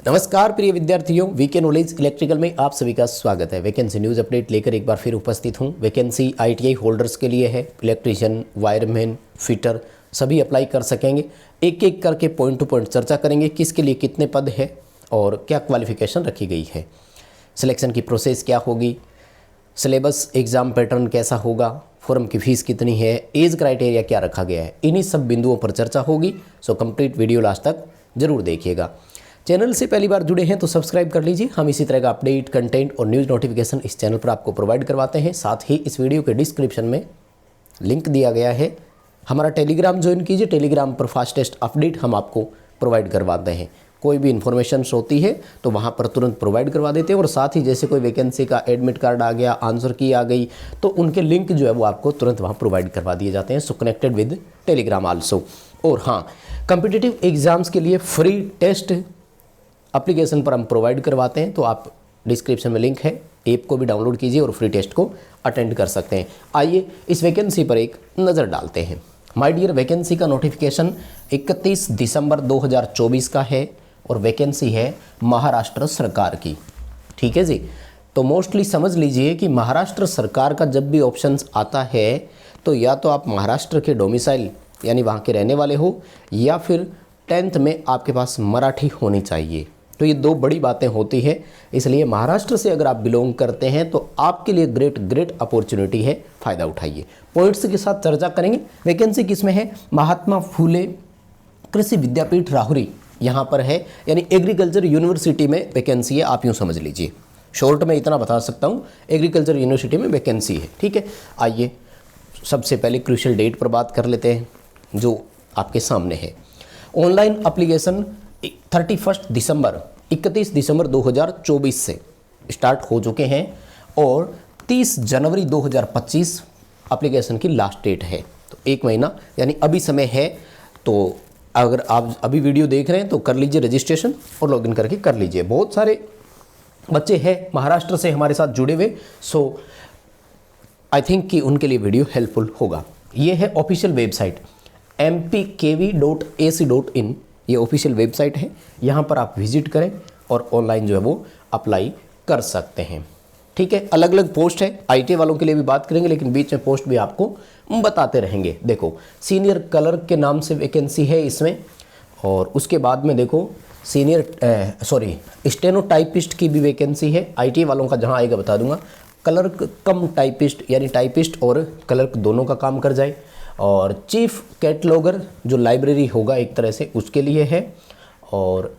नमस्कार प्रिय विद्यार्थियों, वीके नॉलेज इलेक्ट्रिकल में आप सभी का स्वागत है। वैकेंसी न्यूज़ अपडेट लेकर एक बार फिर उपस्थित हूं। वैकेंसी आईटीआई होल्डर्स के लिए है। इलेक्ट्रीशियन, वायरमैन, फिटर सभी अप्लाई कर सकेंगे। एक एक करके पॉइंट टू पॉइंट चर्चा करेंगे, किसके लिए कितने पद है और क्या क्वालिफिकेशन रखी गई है, सिलेक्शन की प्रोसेस क्या होगी, सिलेबस एग्ज़ाम पैटर्न कैसा होगा, फॉर्म की फ़ीस कितनी है, एज क्राइटेरिया क्या रखा गया है। इन्हीं सब बिंदुओं पर चर्चा होगी। सो कंप्लीट वीडियो लास्ट तक जरूर देखिएगा। चैनल से पहली बार जुड़े हैं तो सब्सक्राइब कर लीजिए। हम इसी तरह का अपडेट, कंटेंट और न्यूज़ नोटिफिकेशन इस चैनल पर आपको प्रोवाइड करवाते हैं। साथ ही इस वीडियो के डिस्क्रिप्शन में लिंक दिया गया है, हमारा टेलीग्राम ज्वाइन कीजिए। टेलीग्राम पर फास्टेस्ट अपडेट हम आपको प्रोवाइड करवाते हैं। कोई भी इन्फॉर्मेशन होती है तो वहाँ पर तुरंत प्रोवाइड करवा देते हैं। और साथ ही जैसे कोई वैकेंसी का एडमिट कार्ड आ गया, आंसर की आ गई, तो उनके लिंक जो है वो आपको तुरंत वहाँ प्रोवाइड करवा दिए जाते हैं। सो कनेक्टेड विद टेलीग्राम आल्सो। और हाँ, कॉम्पिटिटिव एग्जाम्स के लिए फ्री टेस्ट एप्लीकेशन पर हम प्रोवाइड करवाते हैं। तो आप डिस्क्रिप्शन में लिंक है, ऐप को भी डाउनलोड कीजिए और फ्री टेस्ट को अटेंड कर सकते हैं। आइए इस वैकेंसी पर एक नज़र डालते हैं। माय डियर, वैकेंसी का नोटिफिकेशन 31 दिसंबर 2024 का है और वैकेंसी है महाराष्ट्र सरकार की। ठीक है जी। तो मोस्टली समझ लीजिए कि महाराष्ट्र सरकार का जब भी ऑप्शंस आता है तो या तो आप महाराष्ट्र के डोमिसाइल यानी वहाँ के रहने वाले हो, या फिर 10th में आपके पास मराठी होनी चाहिए। तो ये दो बड़ी बातें होती है। इसलिए महाराष्ट्र से अगर आप बिलोंग करते हैं तो आपके लिए ग्रेट अपॉर्चुनिटी है, फ़ायदा उठाइए। पॉइंट्स के साथ चर्चा करेंगे। वैकेंसी किस में है? महात्मा फूले कृषि विद्यापीठ राहुरी यहाँ पर है, यानी एग्रीकल्चर यूनिवर्सिटी में वैकेंसी है। आप यूँ समझ लीजिए, शॉर्ट में इतना बता सकता हूँ, एग्रीकल्चर यूनिवर्सिटी में वैकेंसी है। ठीक है। आइए सबसे पहले क्रूशियल डेट पर बात कर लेते हैं जो आपके सामने है। ऑनलाइन एप्लीकेशन 31 दिसंबर 2024 से स्टार्ट हो चुके हैं और 30 जनवरी 2025 एप्लीकेशन की लास्ट डेट है। तो एक महीना यानी अभी समय है। तो अगर आप अभी वीडियो देख रहे हैं तो कर लीजिए रजिस्ट्रेशन और लॉगिन करके कर लीजिए। बहुत सारे बच्चे हैं महाराष्ट्र से हमारे साथ जुड़े हुए, सो आई थिंक कि उनके लिए वीडियो हेल्पफुल होगा। ये है ऑफिशियल वेबसाइट mpkv.ac.in, ये ऑफिशियल वेबसाइट है। यहाँ पर आप विजिट करें और ऑनलाइन जो है वो अप्लाई कर सकते हैं। ठीक है। अलग अलग पोस्ट है, आईटी वालों के लिए भी बात करेंगे, लेकिन बीच में पोस्ट भी आपको बताते रहेंगे। देखो, सीनियर क्लर्क के नाम से वैकेंसी है इसमें, और उसके बाद में देखो स्टेनोटाइपिस्ट की भी वैकेंसी है। आईटी वालों का जहाँ आएगा बता दूंगा। क्लर्क कम टाइपिस्ट, यानी टाइपिस्ट और क्लर्क दोनों का काम कर जाए। और चीफ कैटलॉगर जो लाइब्रेरी होगा एक तरह से, उसके लिए है। और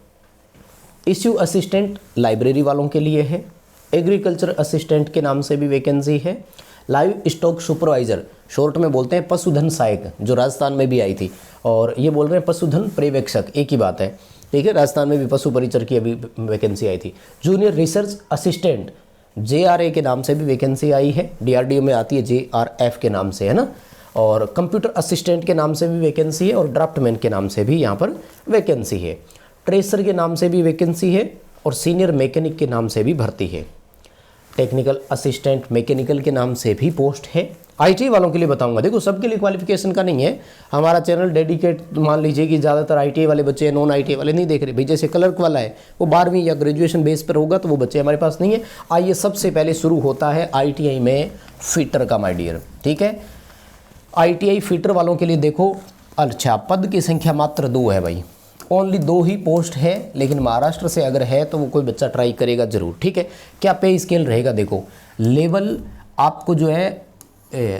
इश्यू असिस्टेंट लाइब्रेरी वालों के लिए है। एग्रीकल्चर असिस्टेंट के नाम से भी वैकेंसी है। लाइव स्टॉक सुपरवाइज़र, शॉर्ट में बोलते हैं पशुधन सहायक, जो राजस्थान में भी आई थी, और ये बोल रहे हैं पशुधन पर्यवेक्षक, एक ही बात है। ठीक है। राजस्थान में भी पशु परिचर की अभी वैकेंसी आई थी। जूनियर रिसर्च असिस्टेंट JRA के नाम से भी वैकेंसी आई है। DRDO में आती है JRF के नाम से, है ना। और कंप्यूटर असिस्टेंट के नाम से भी वैकेंसी है, और ड्राफ्टमैन के नाम से भी यहाँ पर वैकेंसी है। ट्रेसर के नाम से भी वैकेंसी है, और सीनियर मैकेनिक के नाम से भी भर्ती है। टेक्निकल असिस्टेंट मैकेनिकल के नाम से भी पोस्ट है। आईटी वालों के लिए बताऊंगा। देखो, सबके लिए क्वालिफिकेशन का नहीं है। हमारा चैनल डेडिकेट, मान लीजिए कि ज़्यादातर आईटी वाले बच्चे हैं, नॉन आईटी वाले नहीं देख रहे भाई। जैसे क्लर्क वाला है वो 12वीं या ग्रेजुएशन बेस पर होगा, तो वो बच्चे हमारे पास नहीं है। आइए सबसे पहले शुरू होता है ITI में फिटर का, माय डियर। ठीक है। ITI फिटर वालों के लिए देखो, अच्छा, पद की संख्या मात्र 2 है भाई, ओनली 2 ही पोस्ट है। लेकिन महाराष्ट्र से अगर है तो वो कोई बच्चा ट्राई करेगा ज़रूर। ठीक है। क्या पे स्केल रहेगा? देखो, लेवल आपको जो है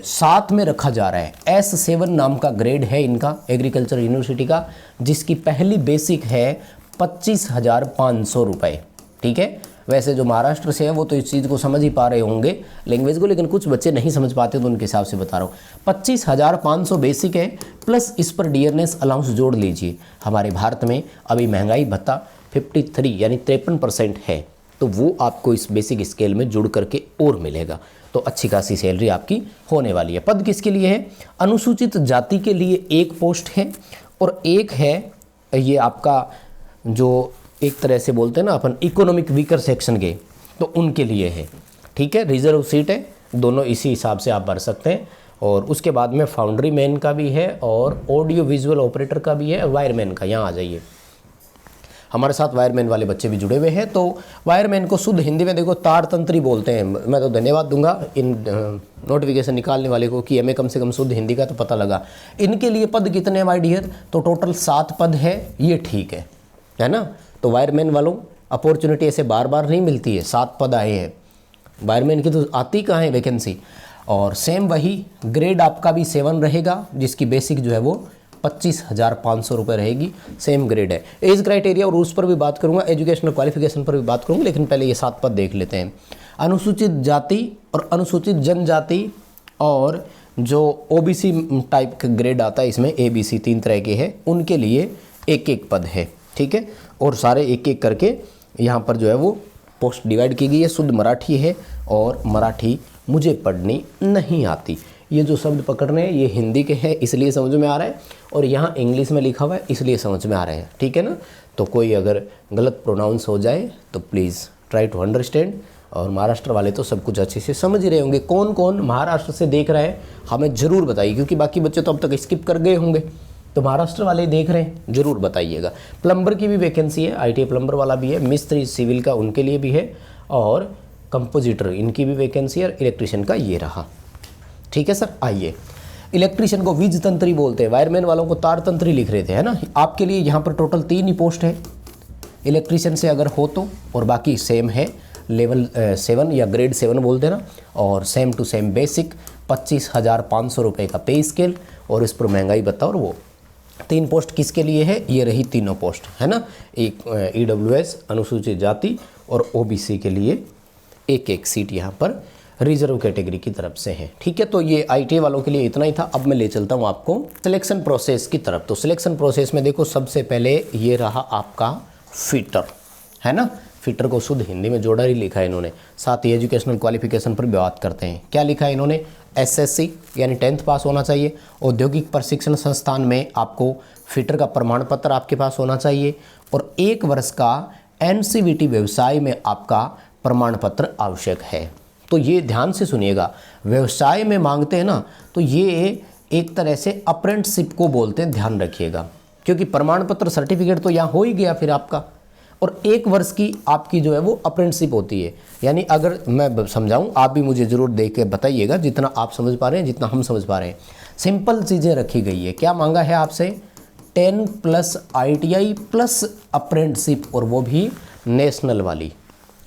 7 में रखा जा रहा है। S7 नाम का ग्रेड है इनका, एग्रीकल्चर यूनिवर्सिटी का, जिसकी पहली बेसिक है 25,500 रुपये। ठीक है। वैसे जो महाराष्ट्र से है वो तो इस चीज़ को समझ ही पा रहे होंगे, लैंग्वेज को, लेकिन कुछ बच्चे नहीं समझ पाते तो उनके हिसाब से बता रहा हूँ। 25,500 बेसिक है, प्लस इस पर डियरनेस अलाउंस जोड़ लीजिए। हमारे भारत में अभी महंगाई भत्ता 53 यानी 53% है, तो वो आपको इस बेसिक स्केल में जुड़ करके और मिलेगा। तो अच्छी खासी सैलरी आपकी होने वाली है। पद किसके लिए है? अनुसूचित जाति के लिए 1 पोस्ट है, और एक है ये आपका जो एक तरह से बोलते हैं ना अपन, इकोनॉमिक वीकर सेक्शन के, तो उनके लिए है। ठीक है। रिजर्व सीट है, दोनों इसी हिसाब से आप भर सकते हैं। और उसके बाद में फाउंड्री मैन का भी है, और ऑडियो विजुअल ऑपरेटर का भी है, वायरमैन का। यहाँ आ जाइए, हमारे साथ वायरमैन वाले बच्चे भी जुड़े हुए हैं। तो वायरमैन को शुद्ध हिंदी में देखो तार तंत्री बोलते हैं। मैं तो धन्यवाद दूंगा इन नोटिफिकेशन निकालने वाले को कि हमें कम से कम शुद्ध हिंदी का तो पता लगा। इनके लिए पद कितने हैं माय डियर? तो टोटल 7 पद है, ये ठीक है ना। तो वायरमैन वालों अपॉर्चुनिटी ऐसे बार बार नहीं मिलती है, 7 पद आए हैं। वायरमैन की तो आती कहाँ है वैकेंसी। और सेम वही ग्रेड आपका भी 7 रहेगा, जिसकी बेसिक जो है वो 25,500 रुपये रहेगी, सेम ग्रेड है। एज क्राइटेरिया और उस पर भी बात करूंगा, एजुकेशनल क्वालिफिकेशन पर भी बात करूंगा, लेकिन पहले ये 7 पद देख लेते हैं। अनुसूचित जाति और अनुसूचित जनजाति और जो ओबीसी टाइप का ग्रेड आता है, इसमें ABC 3 तरह के हैं, उनके लिए 1-1 पद है, ठीक है। और सारे 1-1 करके यहाँ पर जो है वो पोस्ट डिवाइड की गई है। शुद्ध मराठी है और मराठी मुझे पढ़नी नहीं आती। ये जो शब्द पकड़ रहे हैं ये हिंदी के हैं इसलिए समझ में आ रहा है, और यहाँ इंग्लिश में लिखा हुआ है इसलिए समझ में आ रहे हैं, ठीक है ना। तो कोई अगर गलत प्रोनाउंस हो जाए तो प्लीज़ ट्राई टू अंडरस्टैंड। और महाराष्ट्र वाले तो सब कुछ अच्छे से समझ ही रहे होंगे। कौन कौन महाराष्ट्र से देख रहा है हमें ज़रूर बताइए, क्योंकि बाकी बच्चे तो अब तक स्किप कर गए होंगे। तो महाराष्ट्र वाले देख रहे हैं ज़रूर बताइएगा। प्लम्बर की भी वैकेंसी है, ITI प्लम्बर वाला भी है, मिस्त्री सिविल का उनके लिए भी है, और कंपोजिटर इनकी भी वैकेंसी है, और इलेक्ट्रिशियन का ये रहा, ठीक है सर। आइए, इलेक्ट्रिशियन को वीज तंत्री बोलते हैं, वायरमैन वालों को तार तंत्री लिख रहे थे, है ना। आपके लिए यहाँ पर टोटल 3 ही पोस्ट है इलेक्ट्रिशियन से अगर हो तो, और बाकी सेम है, लेवल 7 या ग्रेड 7 बोलते हैं ना, और सेम टू सेम बेसिक 25,500 रुपये का पे स्केल, और इस पर महंगाई बताओ। और वो 3 पोस्ट किसके लिए है? ये रही तीनों पोस्ट, है ना। एक EWS अनुसूचित जाति और OBC के लिए 1-1 सीट यहाँ पर रिजर्व कैटेगरी की तरफ से है, ठीक है। तो ये ITI वालों के लिए इतना ही था। अब मैं ले चलता हूँ आपको सिलेक्शन प्रोसेस की तरफ। तो सिलेक्शन प्रोसेस में देखो, सबसे पहले ये रहा आपका फिटर, है ना। फिटर को शुद्ध हिंदी में जोड़ा ही लिखा है इन्होंने। साथ ही एजुकेशनल क्वालिफिकेशन पर भी बात करते हैं। क्या लिखा है इन्होंने? SSC यानी 10th पास होना चाहिए। औद्योगिक प्रशिक्षण संस्थान में आपको फिटर का प्रमाण पत्र आपके पास होना चाहिए, और 1 वर्ष का NCVT व्यवसाय में आपका प्रमाण पत्र आवश्यक है। तो ये ध्यान से सुनिएगा, व्यवसाय में मांगते हैं ना, तो ये एक तरह से अप्रेंटिसशिप को बोलते हैं, ध्यान रखिएगा। क्योंकि प्रमाण पत्र सर्टिफिकेट तो यहाँ हो ही गया फिर आपका, और 1 वर्ष की आपकी जो है वो अप्रेंटिसशिप होती है। यानी अगर मैं समझाऊं, आप भी मुझे ज़रूर देख के बताइएगा जितना आप समझ पा रहे हैं, जितना हम समझ पा रहे हैं। सिंपल चीज़ें रखी गई है। क्या मांगा है आपसे? 10+ ITI प्लस अप्रेंटिसशिप, और वो भी नेशनल वाली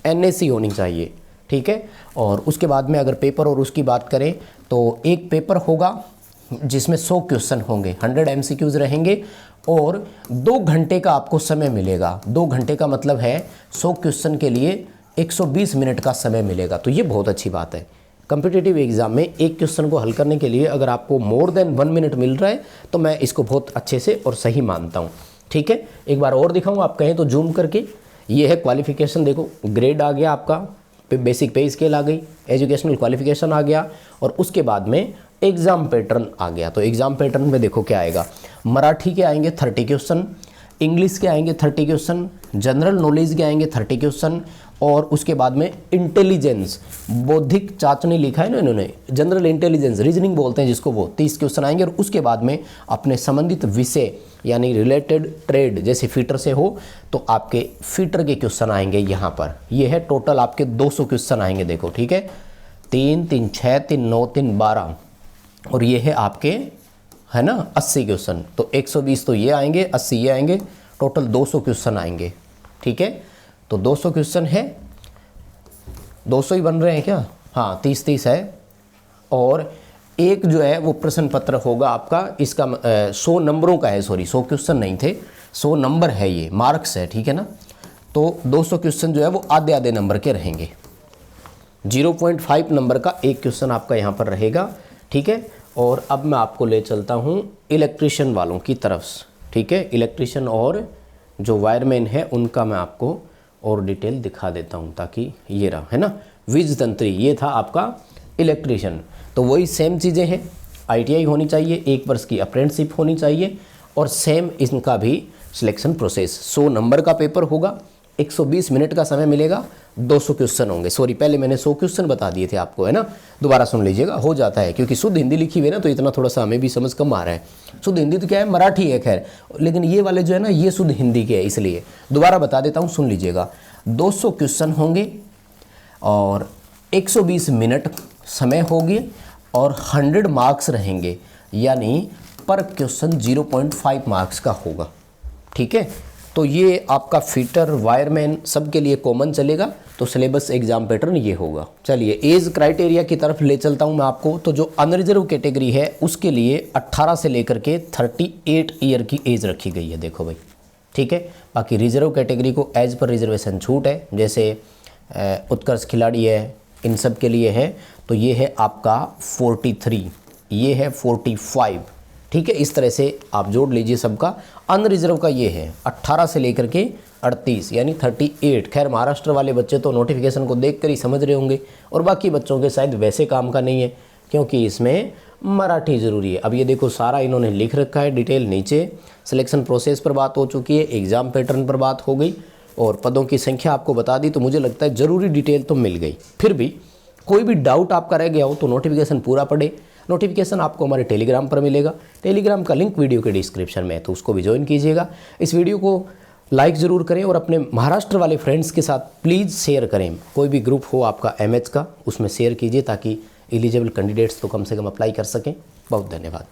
NAC होनी चाहिए, ठीक है। और उसके बाद में अगर पेपर और उसकी बात करें तो एक पेपर होगा जिसमें 100 क्वेश्चन होंगे, 100 MCQs रहेंगे, और 2 घंटे का आपको समय मिलेगा। 2 घंटे का मतलब है 100 क्वेश्चन के लिए 120 मिनट का समय मिलेगा। तो ये बहुत अच्छी बात है। कम्पिटिटिव एग्जाम में एक क्वेश्चन को हल करने के लिए अगर आपको मोर देन 1 मिनट मिल रहा है तो मैं इसको बहुत अच्छे से और सही मानता हूँ, ठीक है। एक बार और दिखाऊँ, आप कहें तो जूम करके। ये है क्वालिफिकेशन, देखो ग्रेड आ गया आपका, बेसिक पे स्केल आ गई, एजुकेशनल क्वालिफिकेशन आ गया, और उसके बाद में एग्ज़ाम पैटर्न आ गया। तो एग्ज़ाम पैटर्न में देखो क्या आएगा। मराठी के आएंगे 30 क्वेश्चन, इंग्लिश के आएंगे 30 क्वेश्चन, जनरल नॉलेज के आएंगे 30 क्वेश्चन, और उसके बाद में इंटेलिजेंस, बौद्धिक चाचनी लिखा है ना इन्होंने, जनरल इंटेलिजेंस रीजनिंग बोलते हैं जिसको, वो 30 क्वेश्चन आएंगे। और उसके बाद में अपने संबंधित विषय यानी रिलेटेड ट्रेड, जैसे फीटर से हो तो आपके फीटर के क्वेश्चन आएंगे यहाँ पर। ये है टोटल आपके 200 क्वेश्चन आएंगे, देखो, ठीक है। 3, 3, 6, 3, 9, 3, 12, और ये है आपके, है ना, 80 क्वेश्चन। तो 120 तो ये आएंगे, 80 ये आएंगे, टोटल 200 क्वेश्चन आएंगे, ठीक है। तो 200 क्वेश्चन है, 200 ही बन रहे हैं क्या? हाँ, 30-30 है। और एक जो है वो प्रश्न पत्र होगा आपका, इसका 100 नंबरों का है, सॉरी 100 क्वेश्चन नहीं थे, 100 नंबर है, ये मार्क्स है, ठीक है ना। तो 200 क्वेश्चन जो है वो आधे आधे नंबर के रहेंगे। 0.5 नंबर का एक क्वेश्चन आपका यहाँ पर रहेगा, ठीक है। और अब मैं आपको ले चलता हूँ इलेक्ट्रिशियन वालों की तरफ, ठीक है। इलेक्ट्रिशियन और जो वायरमैन है उनका मैं आपको और डिटेल दिखा देता हूँ, ताकि ये रहा, है ना, वीज तंत्री, ये था आपका इलेक्ट्रिशियन। तो वही सेम चीज़ें हैं, ITI होनी चाहिए, 1 वर्ष की अप्रेंटिसशिप होनी चाहिए, और सेम इनका भी सिलेक्शन प्रोसेस 100 नंबर का पेपर होगा, 120 मिनट का समय मिलेगा, 200 क्वेश्चन होंगे। सॉरी, पहले मैंने 100 क्वेश्चन बता दिए थे आपको, है ना, दोबारा सुन लीजिएगा, हो जाता है क्योंकि शुद्ध हिंदी लिखी हुई है ना, तो इतना थोड़ा सा हमें भी समझ कम आ रहा है। शुद्ध हिंदी तो क्या है, मराठी है खैर, लेकिन ये वाले जो है ना ये शुद्ध हिंदी के है, इसलिए दोबारा बता देता हूँ, सुन लीजिएगा। 200 क्वेश्चन होंगे और 120 मिनट समय होगी और 100 मार्क्स रहेंगे, यानी पर क्वेश्चन 0.5 मार्क्स का होगा। ठीक है, तो ये आपका फिटर वायरमैन सबके लिए कॉमन चलेगा। तो सिलेबस एग्जाम पैटर्न ये होगा। चलिए एज क्राइटेरिया की तरफ ले चलता हूँ मैं आपको। तो जो अनरिजर्व कैटेगरी है उसके लिए 18 से लेकर के 38 ईयर की एज रखी गई है, देखो भाई। ठीक है, बाकी रिजर्व कैटेगरी को एज पर रिजर्वेशन छूट है, जैसे उत्कर्ष खिलाड़ी है, इन सब के लिए है। तो ये है आपका 43, ये है 45। ठीक है, इस तरह से आप जोड़ लीजिए सबका। अनरिजर्व का ये है 18 से लेकर के 38 यानी 38। खैर महाराष्ट्र वाले बच्चे तो नोटिफिकेशन को देखकर ही समझ रहे होंगे, और बाकी बच्चों के शायद वैसे काम का नहीं है क्योंकि इसमें मराठी ज़रूरी है। अब ये देखो सारा इन्होंने लिख रखा है डिटेल, नीचे सिलेक्शन प्रोसेस पर बात हो चुकी है, एग्ज़ाम पैटर्न पर बात हो गई और पदों की संख्या आपको बता दी। तो मुझे लगता है ज़रूरी डिटेल तो मिल गई। फिर भी कोई भी डाउट आपका रह गया हो तो नोटिफिकेशन पूरा पढ़े। नोटिफिकेशन आपको हमारे टेलीग्राम पर मिलेगा, टेलीग्राम का लिंक वीडियो के डिस्क्रिप्शन में है, तो उसको भी ज्वाइन कीजिएगा। इस वीडियो को लाइक ज़रूर करें और अपने महाराष्ट्र वाले फ्रेंड्स के साथ प्लीज़ शेयर करें। कोई भी ग्रुप हो आपका एमएच का, उसमें शेयर कीजिए ताकि एलिजिबल कैंडिडेट्स तो कम से कम अप्लाई कर सकें। बहुत धन्यवाद।